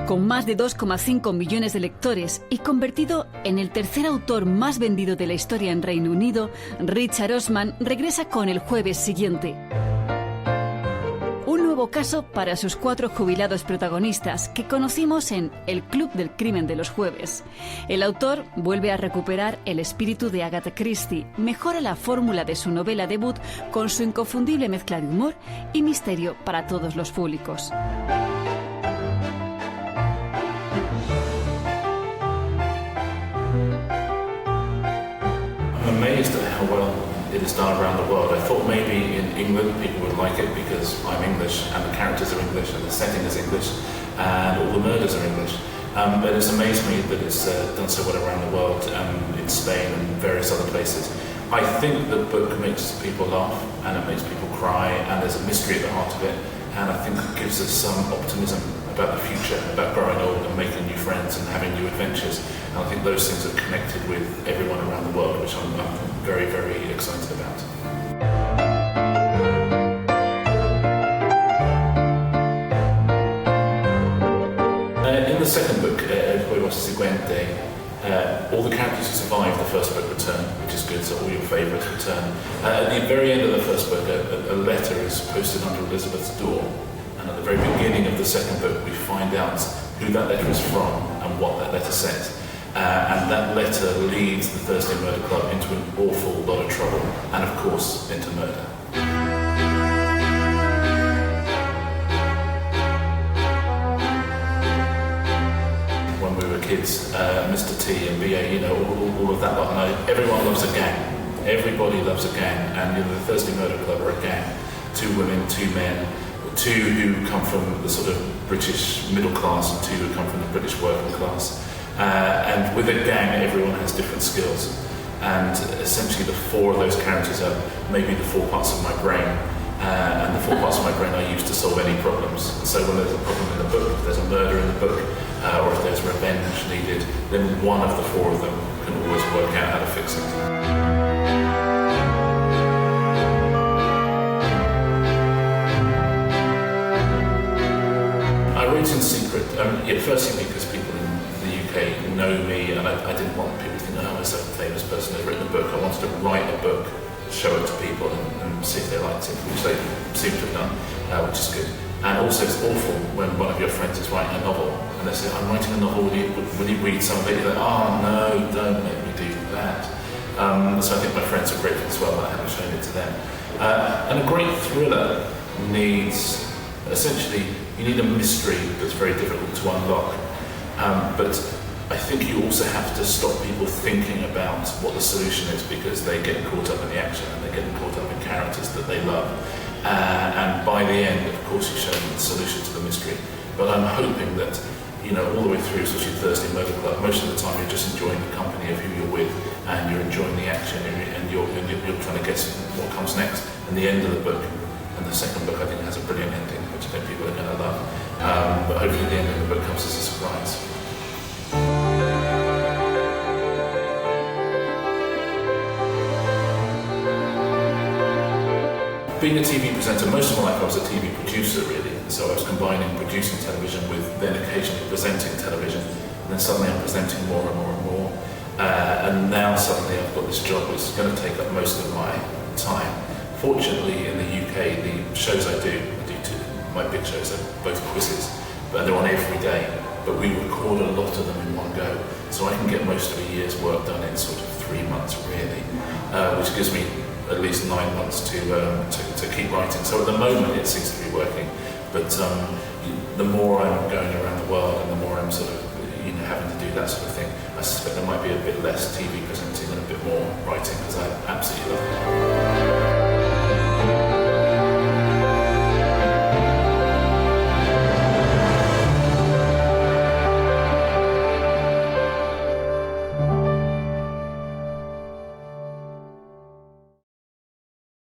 Con más de 2,5 millones de lectores y convertido en el tercer autor más vendido de la historia en Reino Unido, Richard Osman regresa con El jueves siguiente. Un nuevo caso para sus 4 jubilados protagonistas que conocimos en El Club del Crimen de los Jueves. El autor vuelve a recuperar el espíritu de Agatha Christie, mejora la fórmula de su novela debut con su inconfundible mezcla de humor y misterio para todos los públicos. I'm amazed at how well it is done around the world. I thought maybe in England people would like it because I'm English and the characters are English and the setting is English and all the murders are English. But it's amazed me that it's done so well around the world, in Spain and various other places. I think the book makes people laugh and it makes people cry and there's a mystery at the heart of it, and I think it gives us some optimism about the future, about growing old and making new friends and having new adventures. And I think those things are connected with everyone around the world, which I'm very, very excited about. In the second book, Puedes, esta, siguiente, all the characters who survived the first book return, which is good, so all your favourites return. At the very end of the first book, a letter is posted under Elizabeth's door, and at the very beginning of the second book, we find out who that letter is from and what that letter says. And that letter leads the Thursday Murder Club into an awful lot of trouble, and of course, into murder. When we were kids, Mr. T and BA, you know, all of that lot, and everyone loves a gang. Everybody loves a gang, and you know, the Thursday Murder Club are a gang. 2 women, 2 men, 2 who come from the sort of British middle class and 2 who come from the British working class. And with a gang, everyone has different skills. And essentially the 4 of those characters are maybe the 4 parts of my brain. And the 4 parts of my brain I use to solve any problems. And so when there's a problem in the book, if there's a murder in the book, or if there's revenge needed, then one of the 4 of them can always work out how to fix it. I wrote in secret, firstly because people in the UK know me, and I didn't want people to think, oh, I'm a famous person who's written a book. I wanted to write a book, show it to people, and see if they liked it, which they seem to have done, which is good. And also it's awful when one of your friends is writing a novel, and they say, I'm writing a novel, will you read some of it? You're like, oh no, don't make me do that. So I think my friends are grateful as well that I haven't shown it to them. And a great thriller needs, essentially, you need a mystery that's very difficult to unlock. But I think you also have to stop people thinking about what the solution is, because they get caught up in the action and they get caught up in characters that they love. And by the end, of course, you show them the solution to the mystery. But I'm hoping that, you know, all the way through, especially Thursday Murder Club, most of the time you're just enjoying the company of who you're with, and you're enjoying the action, and you're trying to guess what comes next. And the end of the book, and the second book, I think, has a brilliant ending, which I think people are going to love. But hopefully the end of the book comes as a surprise. Being a TV presenter, most of my life I was a TV producer really, so I was combining producing television with then occasionally presenting television, and then suddenly I'm presenting more and more and more, and now suddenly I've got this job which is going to take up most of my time. Fortunately in the UK, the shows I do 2, my big shows are both quizzes, but they're on every day, but we record a lot of them in one go, so I can get most of a year's work done in sort of 3 months really, which gives me at least 9 months to keep writing. So at the moment it seems to be working, but the more I'm going around the world and the more I'm sort of, you know, having to do that sort of thing, I suspect there might be a bit less TV presenting and a bit more writing, because I absolutely love it.